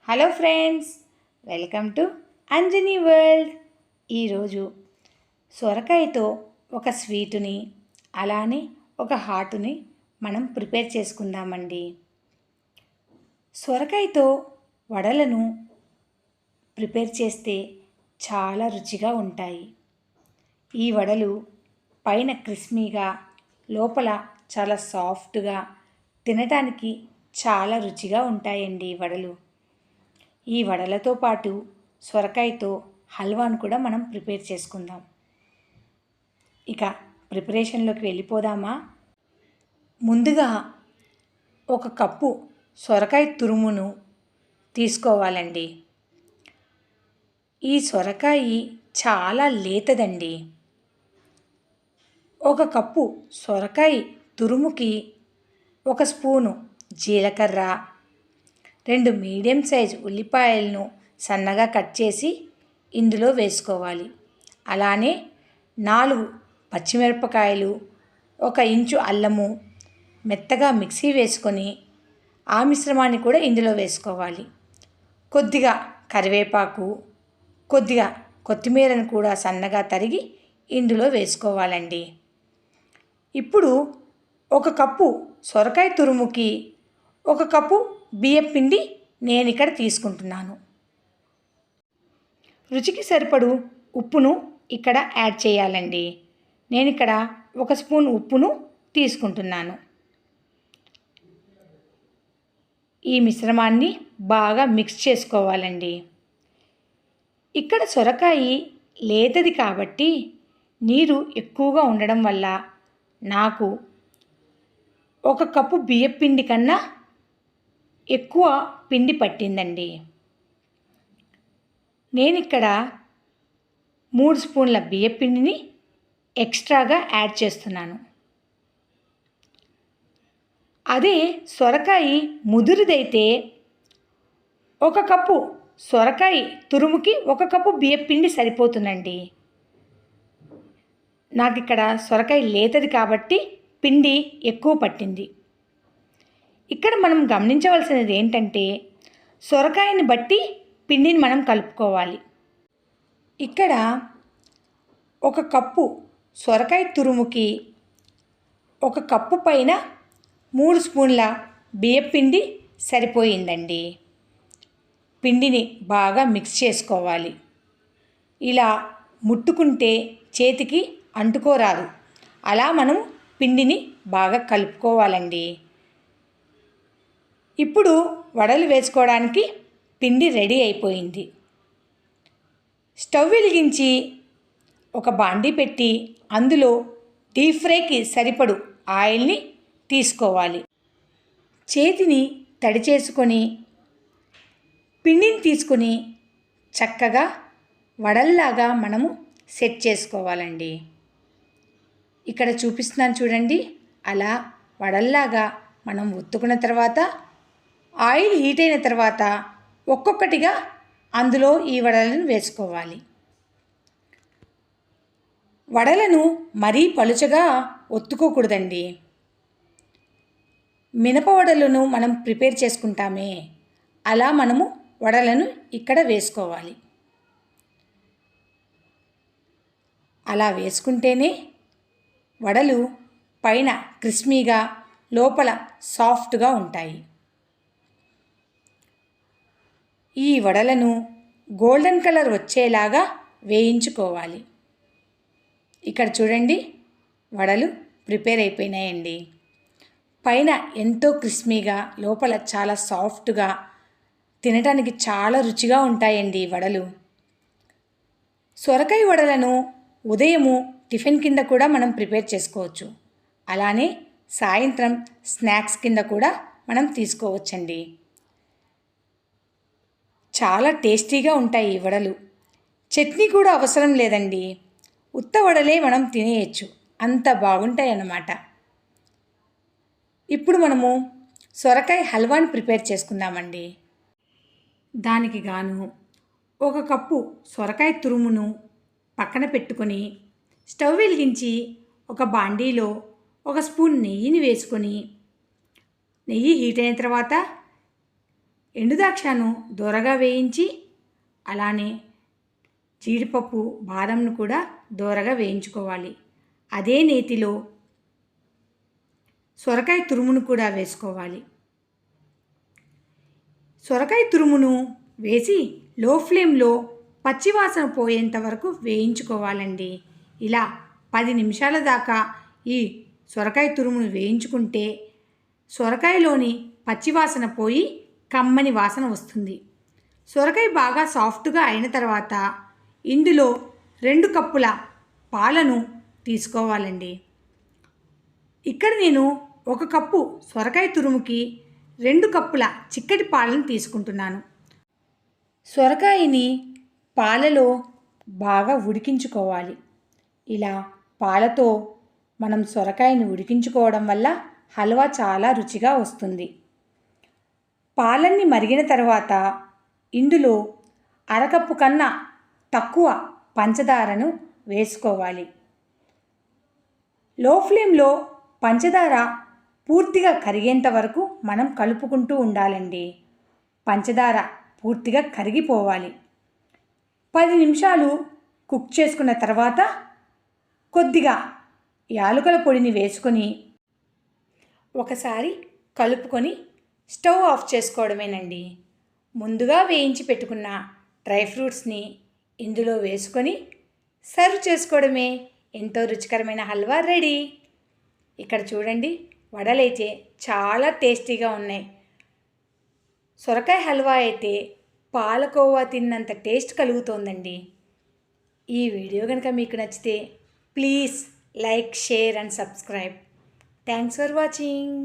Hello friends, welcome to Anjani world. ఈరోజు సొరకాయతో ఒక స్వీటుని అలానే ఒక హాటుని మనం ప్రిపేర్ చేసుకుందామండి. సొరకాయతో వడలను ప్రిపేర్ చేస్తే చాలా రుచిగా ఉంటాయి. ఈ వడలు పైన క్రిస్పీగా లోపల చాలా సాఫ్ట్గా తినడానికి చాలా రుచిగా ఉంటాయండి ఈ వడలు. ఈ వడలతో పాటు సొరకాయతో హల్వాను కూడా మనం ప్రిపేర్ చేసుకుందాం. ఇక ప్రిపరేషన్లోకి వెళ్ళిపోదామా? ముందుగా ఒక కప్పు సొరకాయ తురుమును తీసుకోవాలండి. ఈ సొరకాయ చాలా లేతదండి. ఒక కప్పు సొరకాయ తురుముకి ఒక స్పూను జీలకర్ర, 2 మీడియం సైజు ఉల్లిపాయలను సన్నగా కట్ చేసి ఇందులో వేసుకోవాలి. అలానే 4 పచ్చిమిరపకాయలు, 1 ఇంచు అల్లము మెత్తగా మిక్సీ వేసుకొని ఆ మిశ్రమాన్ని కూడా ఇందులో వేసుకోవాలి. కొద్దిగా కరివేపాకు, కొద్దిగా కొత్తిమీరను కూడా సన్నగా తరిగి ఇందులో వేసుకోవాలండి. ఇప్పుడు 1 కప్పు సొరకాయ తురుముకి 1 కప్పు బియ్యం పిండి నేను ఇక్కడ తీసుకుంటున్నాను. రుచికి సరిపడు ఉప్పును ఇక్కడ యాడ్ చేయాలండి. నేను ఇక్కడ 1 స్పూన్ ఉప్పును తీసుకుంటున్నాను. ఈ మిశ్రమాన్ని బాగా మిక్స్ చేసుకోవాలండి. ఇక్కడ సొరకాయ లేతది కాబట్టి నీరు ఎక్కువగా ఉండడం వల్ల నాకు 1 కప్పు బియ్యం పిండి కన్నా ఎక్కువ పిండి పట్టిందండి. నేను ఇక్కడ 3 స్పూన్ల బియ్యం పిండిని ఎక్స్ట్రాగా యాడ్ చేస్తున్నాను. అదే సొరకాయ ముదురుదైతే 1 కప్పు సొరకాయ తురుముకి 1 కప్పు బియ్యం పిండి సరిపోతుందండి. నాకు ఇక్కడ సొరకాయ లేతది కాబట్టి పిండి ఎక్కువ పట్టింది. ఇక్కడ మనం గమనించవలసినది ఏంటంటే సొరకాయని బట్టి పిండిని మనం కలుపుకోవాలి. ఇక్కడ 1 కప్పు సొరకాయ తురుముకి 1 కప్పు పైన 3 స్పూన్ల బియ్యం పిండి సరిపోయిందండి. పిండిని బాగా మిక్స్ చేసుకోవాలి. ఇలా ముట్టుకుంటే చేతికి అంటుకోరాదు. అలా మనం పిండిని బాగా కలుపుకోవాలండి. ఇప్పుడు వడలు వేసుకోవడానికి పిండి రెడీ అయిపోయింది. స్టవ్ వెలిగించి ఒక బాండీ పెట్టి అందులో డీప్ ఫ్రైకి సరిపడు ఆయిల్ని తీసుకోవాలి. చేతిని తడి చేసుకొని పిండిని తీసుకొని చక్కగా వడల్లాగా మనము సెట్ చేసుకోవాలండి. ఇక్కడ చూపిస్తున్నాను చూడండి. అలా వడల్లాగా మనం ఒత్తుకున్న తర్వాత ఆయిల్ హీట్ అయిన తర్వాత ఒక్కొక్కటిగా అందులో ఈ వడలను వేసుకోవాలి. వడలను మరీ పలుచగా ఒత్తుకోకూడదండి. మినప వడలను మనం ప్రిపేర్ చేసుకుంటామే అలా మనము వడలను ఇక్కడ వేసుకోవాలి. అలా వేసుకుంటేనే వడలు పైన క్రిస్పీగా లోపల సాఫ్ట్గా ఉంటాయి. ఈ వడలను గోల్డెన్ కలర్ వచ్చేలాగా వేయించుకోవాలి. ఇక్కడ చూడండి, వడలు ప్రిపేర్ అయిపోయినాయండి. పైన ఎంతో క్రిస్పీగా లోపల చాలా సాఫ్ట్గా తినడానికి చాలా రుచిగా ఉంటాయండి ఈ వడలు. సొరకాయ వడలను ఉదయము టిఫిన్ కింద కూడా మనం ప్రిపేర్ చేసుకోవచ్చు. అలానే సాయంత్రం స్నాక్స్ కింద కూడా మనం తీసుకోవచ్చండి. చాలా టేస్టీగా ఉంటాయి ఈ వడలు. చట్నీ కూడా అవసరం లేదండి. ఉత్త వడలే మనం తినేయచ్చు, అంత బాగుంటాయి అన్నమాట. ఇప్పుడు మనము సొరకాయ హల్వాని ప్రిపేర్ చేసుకుందామండి. దానికి గాను 1 కప్పు సొరకాయ తురుమును పక్కన పెట్టుకొని స్టవ్ వెలిగించి ఒక బాండీలో 1 స్పూన్ నెయ్యిని వేసుకొని నెయ్యి హీట్ అయిన తర్వాత ఎండుద్రాక్షను దోరగా వేయించి అలానే జీడిపప్పు బాదంను కూడా దోరగా వేయించుకోవాలి. అదే నేతిలో సొరకాయ తురుమును కూడా వేసుకోవాలి. సొరకాయ తురుమును వేసి లో ఫ్లేమ్లో పచ్చివాసన పోయేంత వరకు వేయించుకోవాలండి. ఇలా 10 నిమిషాల దాకా ఈ సొరకాయ తురుమును వేయించుకుంటే సొరకాయలోని పచ్చివాసన పోయి కమ్మని వాసన వస్తుంది. సొరకాయ బాగా సాఫ్ట్గా అయిన తర్వాత ఇందులో 2 కప్పుల పాలను తీసుకోవాలండి. ఇక్కడ నేను 1 కప్పు సొరకాయ తురుముకి 2 కప్పుల చిక్కటి పాలను తీసుకుంటున్నాను. సొరకాయని పాలలో బాగా ఉడికించుకోవాలి. ఇలా పాలతో మనం సొరకాయని ఉడికించుకోవడం వల్ల హల్వా చాలా రుచిగా వస్తుంది. పాలన్నీ మరిగిన తర్వాత ఇందులో అరకప్పు కన్నా తక్కువ పంచదారను వేసుకోవాలి. లో ఫ్లేమ్లో పంచదార పూర్తిగా కరిగేంత వరకు మనం కలుపుకుంటూ ఉండాలండి. పంచదార పూర్తిగా కరిగిపోవాలి. 10 నిమిషాలు కుక్ చేసుకున్న తర్వాత కొద్దిగా యాలకుల పొడిని వేసుకొని ఒకసారి కలుపుకొని స్టవ్ ఆఫ్ చేసుకోవడమేనండి. ముందుగా వేయించి పెట్టుకున్న డ్రై ఫ్రూట్స్ని ఇందులో వేసుకొని సర్వ్ చేసుకోవడమే. ఎంతో రుచికరమైన హల్వా రెడీ. ఇక్కడ చూడండి, వడలైతే చాలా టేస్టీగా ఉన్నాయి. సొరకాయ హల్వా అయితే పాలకోవా తిన్నంత టేస్ట్ కలుగుతోందండి. ఈ వీడియో కనుక మీకు నచ్చితే please like, share and subscribe. Thanks for watching.